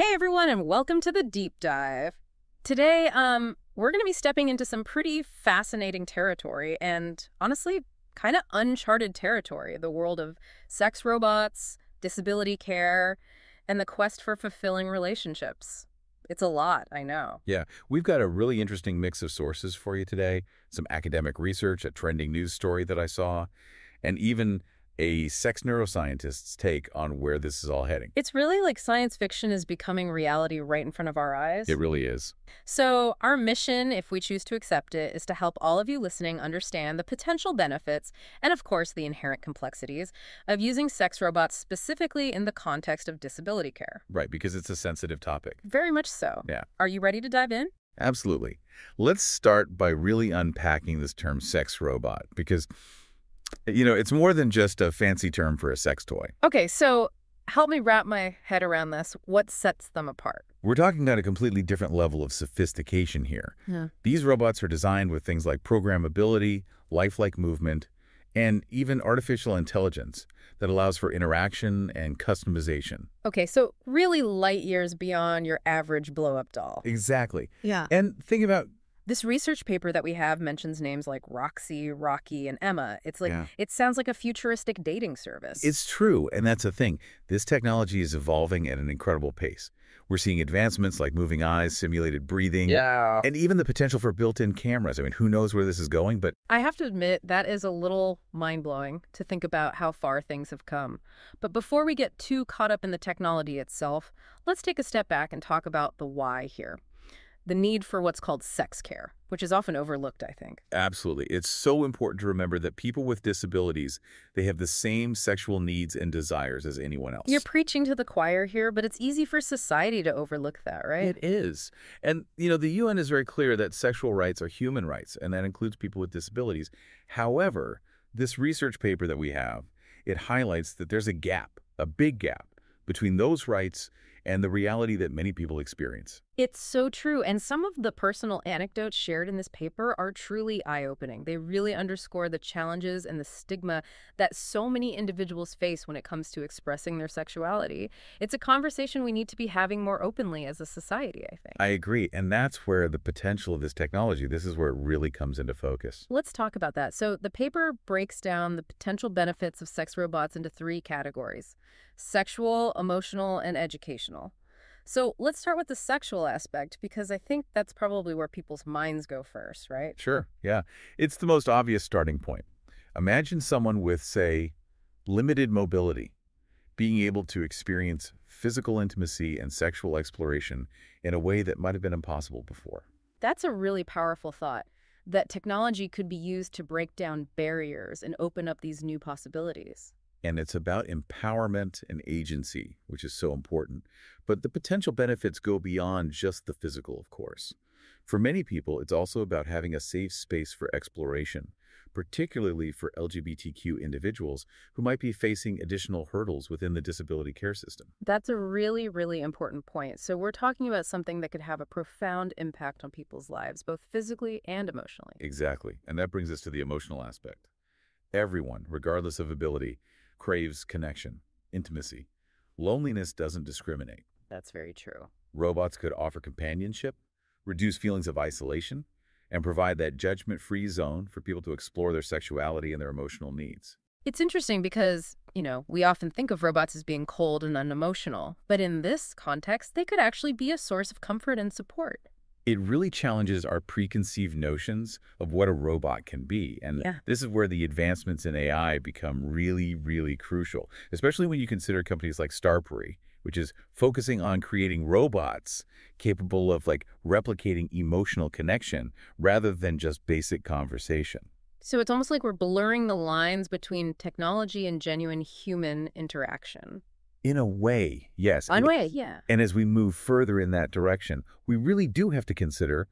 Hey everyone, and welcome to the deep dive. Today, we're going to be stepping into some pretty fascinating territory and honestly, kind of uncharted territory, the world of sex robots, disability care, and the quest for fulfilling relationships. It's a lot, I know. Yeah, we've got a really interesting mix of sources for you today. Some academic research, a trending news story that I saw, and even a sex neuroscientist's take on where this is all heading. It's really like science fiction is becoming reality right in front of our eyes. It really is. So, our mission, if we choose to accept it, is to help all of you listening understand the potential benefits and, of course, the inherent complexities of using sex robots specifically in the context of disability care. Right, because it's a sensitive topic. Very much so. Yeah, Are you ready to dive in? absolutely. Let's start by really unpacking this term sex robot because, it's more than just a fancy term for a sex toy. Okay, so help me wrap my head around this. What sets them apart? We're talking about a completely different level of sophistication here. Yeah. These robots are designed with things like programmability, lifelike movement, and even artificial intelligence that allows for interaction and customization. Okay, so really light years beyond your average blow-up doll. Exactly. Yeah. And think about, This research paper that we have mentions names like Roxy, Rocky, and Emma. It's like, Yeah. it sounds like a futuristic dating service. it's true, and that's the thing. This technology is evolving at an incredible pace. We're seeing advancements like moving eyes, simulated breathing, Yeah. and even the potential for built-in cameras. I mean, who knows where this is going, but I have to admit, that is a little mind-blowing to think about how far things have come. But before we get too caught up in the technology itself, let's take a step back and talk about the why here. The need for what's called sex care, which is often overlooked, I think. absolutely. It's so important to remember that people with disabilities, they have the same sexual needs and desires as anyone else. You're preaching to the choir here, but it's easy for society to overlook that, right? It is. And, the UN is very clear that sexual rights are human rights, and that includes people with disabilities. However, this research paper that we have, it highlights that there's a gap, a big gap, between those rights and the reality that many people experience. It's so true. And some of the personal anecdotes shared in this paper are truly eye-opening. They really underscore the challenges and the stigma that so many individuals face when it comes to expressing their sexuality. It's a conversation we need to be having more openly as a society, I think. I agree, and that's where the potential of this technology, this is where it really comes into focus. Let's talk about that. So the paper breaks down the potential benefits of sex robots into three categories: sexual, emotional, and educational. So let's start with the sexual aspect, because I think that's probably where people's minds go first, right? Sure, yeah. It's the most obvious starting point. Imagine someone with, say, limited mobility, being able to experience physical intimacy and sexual exploration in a way that might have been impossible before. That's a really powerful thought, that technology could be used to break down barriers and open up these new possibilities. And it's about empowerment and agency, which is so important. But the potential benefits go beyond just the physical, of course. For many people, it's also about having a safe space for exploration, particularly for LGBTQ individuals who might be facing additional hurdles within the disability care system. That's a really, really important point. So we're talking about something that could have a profound impact on people's lives, both physically and emotionally. Exactly. And that brings us to the emotional aspect. Everyone, regardless of ability, craves connection, intimacy. Loneliness doesn't discriminate. That's very true. Robots could offer companionship, reduce feelings of isolation, and provide that judgment-free zone for people to explore their sexuality and their emotional needs. It's interesting because, we often think of robots as being cold and unemotional, but in this context, they could actually be a source of comfort and support. It really challenges our preconceived notions of what a robot can be. And Yeah. this is where the advancements in AI become really, really crucial, especially when you consider companies like Starbury, which is focusing on creating robots capable of replicating emotional connection rather than just basic conversation. So it's almost like we're blurring the lines between technology and genuine human interaction. In a way, yes. One way, yeah. And as we move further in that direction, we really do have to consider,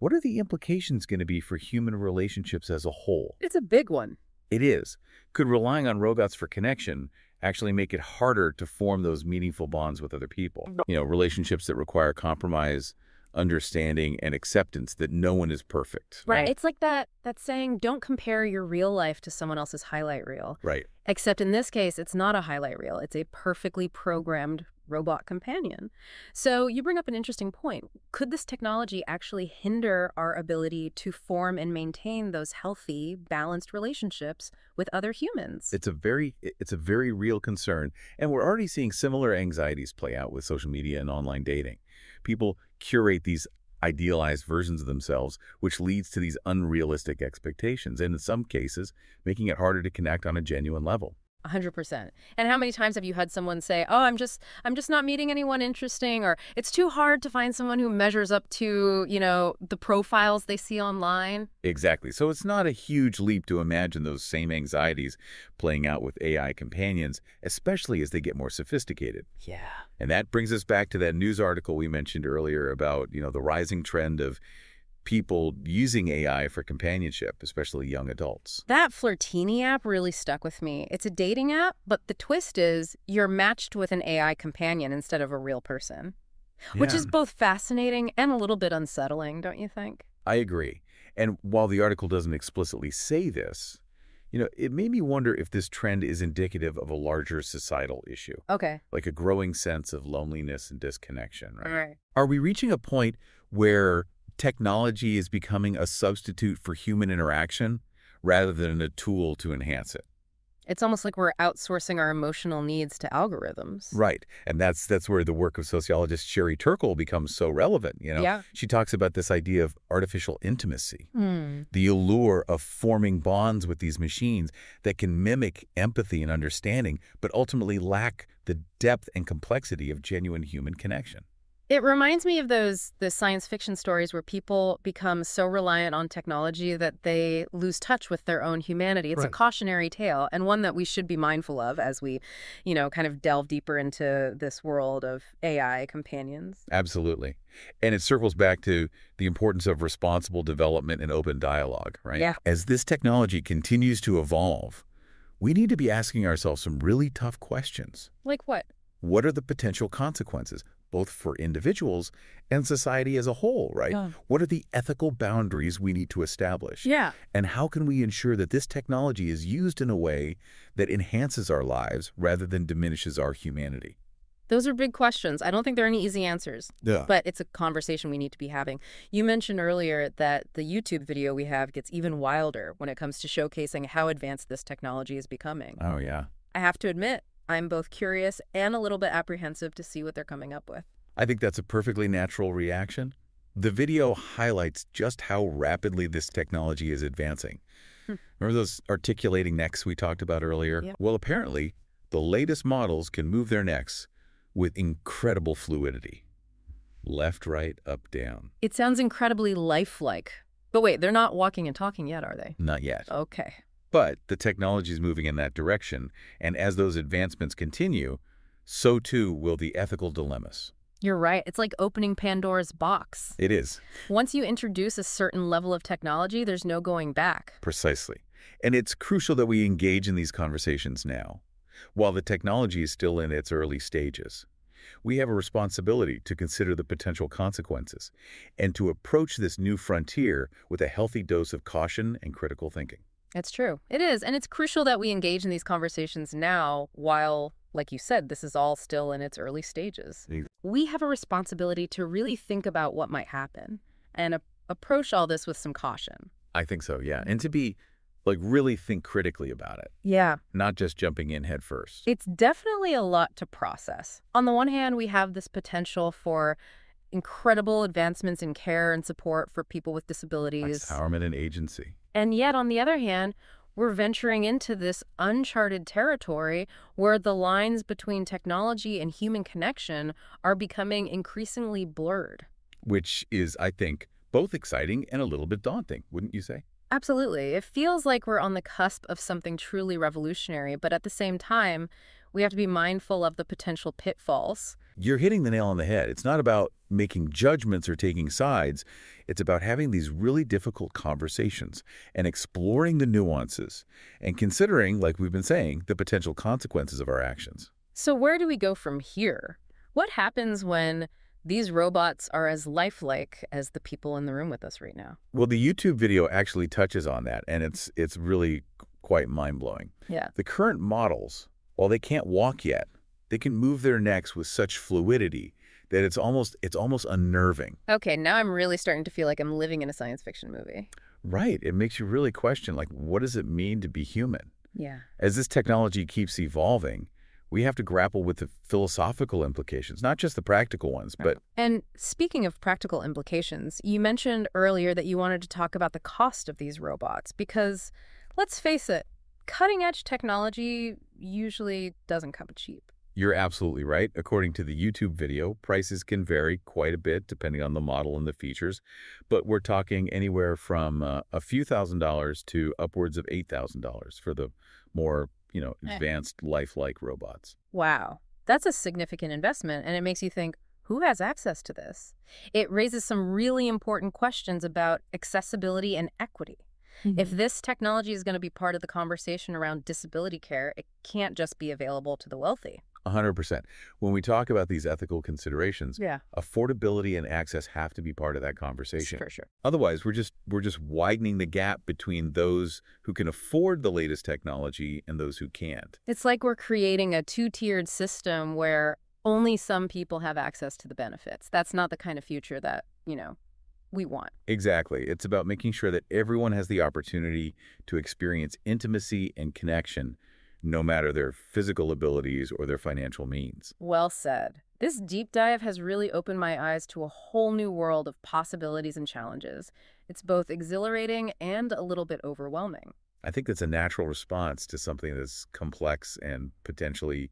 what are the implications going to be for human relationships as a whole? It's a big one. It is. Could relying on robots for connection actually make it harder to form those meaningful bonds with other people? Relationships that require compromise, understanding, and acceptance that no one is perfect. Right. It's like that saying, don't compare your real life to someone else's highlight reel. Right. Except in this case, it's not a highlight reel. It's a perfectly programmed robot companion. So you bring up an interesting point. Could this technology actually hinder our ability to form and maintain those healthy, balanced relationships with other humans? It's a very real concern, and we're already seeing similar anxieties play out with social media and online dating. People curate these idealized versions of themselves, which leads to these unrealistic expectations, and in some cases, making it harder to connect on a genuine level. 100%. And how many times have you had someone say, "Oh, I'm just not meeting anyone interesting," or "It's too hard to find someone who measures up to, the profiles they see online." Exactly. So it's not a huge leap to imagine those same anxieties playing out with AI companions, especially as they get more sophisticated. Yeah. And that brings us back to that news article we mentioned earlier about, the rising trend of people using AI for companionship, especially young adults. That Flirtini app really stuck with me. It's a dating app, but the twist is you're matched with an AI companion instead of a real person, which Yeah, is both fascinating and a little bit unsettling, don't you think? I agree. And while the article doesn't explicitly say this, it made me wonder if this trend is indicative of a larger societal issue, Okay. like a growing sense of loneliness and disconnection, All right? right. Are we reaching a point where technology is becoming a substitute for human interaction rather than a tool to enhance it? It's almost like we're outsourcing our emotional needs to algorithms. Right. And that's where the work of sociologist Sherry Turkle becomes so relevant. Yeah. She talks about this idea of artificial intimacy, Hmm. the allure of forming bonds with these machines that can mimic empathy and understanding, but ultimately lack the depth and complexity of genuine human connection. It reminds me of the science fiction stories where people become so reliant on technology that they lose touch with their own humanity. It's a Right. cautionary tale, and one that we should be mindful of as we, kind of delve deeper into this world of AI companions. Absolutely. And it circles back to the importance of responsible development and open dialogue, right? Yeah. As this technology continues to evolve, we need to be asking ourselves some really tough questions. Like what? What are the potential consequences, both for individuals and society as a whole, right? Yeah. What are the ethical boundaries we need to establish? Yeah. And how can we ensure that this technology is used in a way that enhances our lives rather than diminishes our humanity? Those are big questions. I don't think there are any easy answers, Yeah. but it's a conversation we need to be having. You mentioned earlier that the YouTube video we have gets even wilder when it comes to showcasing how advanced this technology is becoming. Oh, yeah. I have to admit, I'm both curious and a little bit apprehensive to see what they're coming up with. I think that's a perfectly natural reaction. The video highlights just how rapidly this technology is advancing. Hmm. Remember those articulating necks we talked about earlier? Yeah. Well, apparently, the latest models can move their necks with incredible fluidity. Left, right, up, down. It sounds incredibly lifelike. But wait, they're not walking and talking yet, are they? Not yet. Okay. But the technology is moving in that direction, and as those advancements continue, so too will the ethical dilemmas. You're right. It's like opening Pandora's box. It is, Once you introduce a certain level of technology, there's no going back. precisely. And it's crucial that we engage in these conversations now. While the technology is still in its early stages, we have a responsibility to consider the potential consequences and to approach this new frontier with a healthy dose of caution and critical thinking. It's true. It is. And it's crucial that we engage in these conversations now while, like you said, this is all still in its early stages. We have a responsibility to really think about what might happen and approach all this with some caution. I think so, yeah. And to be, really think critically about it, Yeah. not just jumping in head first. It's definitely a lot to process. On the one hand, we have this potential for incredible advancements in care and support for people with disabilities. Empowerment and agency. And yet, on the other hand, we're venturing into this uncharted territory where the lines between technology and human connection are becoming increasingly blurred. Which is, I think, both exciting and a little bit daunting, wouldn't you say? Absolutely. It feels like we're on the cusp of something truly revolutionary, but at the same time, we have to be mindful of the potential pitfalls. You're hitting the nail on the head. It's not about making judgments or taking sides. It's about having these really difficult conversations and exploring the nuances and considering, like we've been saying, the potential consequences of our actions. So where do we go from here? What happens when these robots are as lifelike as the people in the room with us right now? Well, the YouTube video actually touches on that, and it's really quite mind-blowing. Yeah. The current models, while they can't walk yet, They can move their necks with such fluidity that it's almost unnerving. Okay, now I'm really starting to feel like I'm living in a science fiction movie. Right. It makes you really question, like, what does it mean to be human? Yeah. As this technology keeps evolving, we have to grapple with the philosophical implications, not just the practical ones, but And speaking of practical implications, you mentioned earlier that you wanted to talk about the cost of these robots because, let's face it, cutting-edge technology usually doesn't come cheap. you're absolutely right. According to the YouTube video, prices can vary quite a bit depending on the model and the features, but we're talking anywhere from a few $1,000s to upwards of $8,000 for the more, advanced lifelike robots. Wow, that's a significant investment, and it makes you think, who has access to this? It raises some really important questions about accessibility and equity. If this technology is going to be part of the conversation around disability care, it can't just be available to the wealthy. 100%. When we talk about these ethical considerations, Yeah, affordability and access have to be part of that conversation. for sure. Otherwise, we're just widening the gap between those who can afford the latest technology and those who can't. It's like we're creating a two-tiered system where only some people have access to the benefits. That's not the kind of future that, we want. Exactly. It's about making sure that everyone has the opportunity to experience intimacy and connection, no matter their physical abilities or their financial means. Well said. This deep dive has really opened my eyes to a whole new world of possibilities and challenges. It's both exhilarating and a little bit overwhelming. I think that's a natural response to something that's complex and potentially,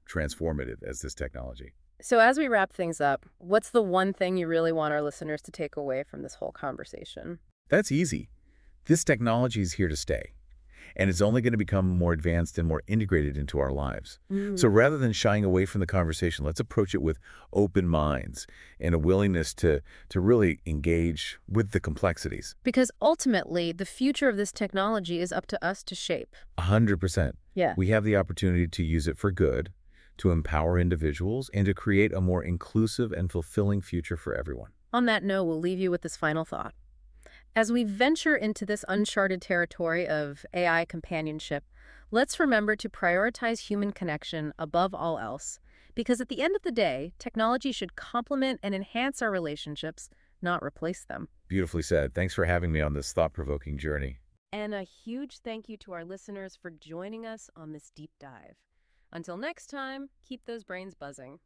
transformative as this technology. So as we wrap things up, what's the one thing you really want our listeners to take away from this whole conversation? That's easy. This technology is here to stay, and it's only going to become more advanced and more integrated into our lives. So Mm. rather than shying away from the conversation, let's approach it with open minds and a willingness to really engage with the complexities. Because ultimately, the future of this technology is up to us to shape. 100%. Yeah. We have the opportunity to use it for good, to empower individuals, and to create a more inclusive and fulfilling future for everyone. On that note, we'll leave you with this final thought. As we venture into this uncharted territory of AI companionship, let's remember to prioritize human connection above all else. Because at the end of the day, technology should complement and enhance our relationships, not replace them. Beautifully said. Thanks for having me on this thought-provoking journey. And a huge thank you to our listeners for joining us on this deep dive. Until next time, keep those brains buzzing.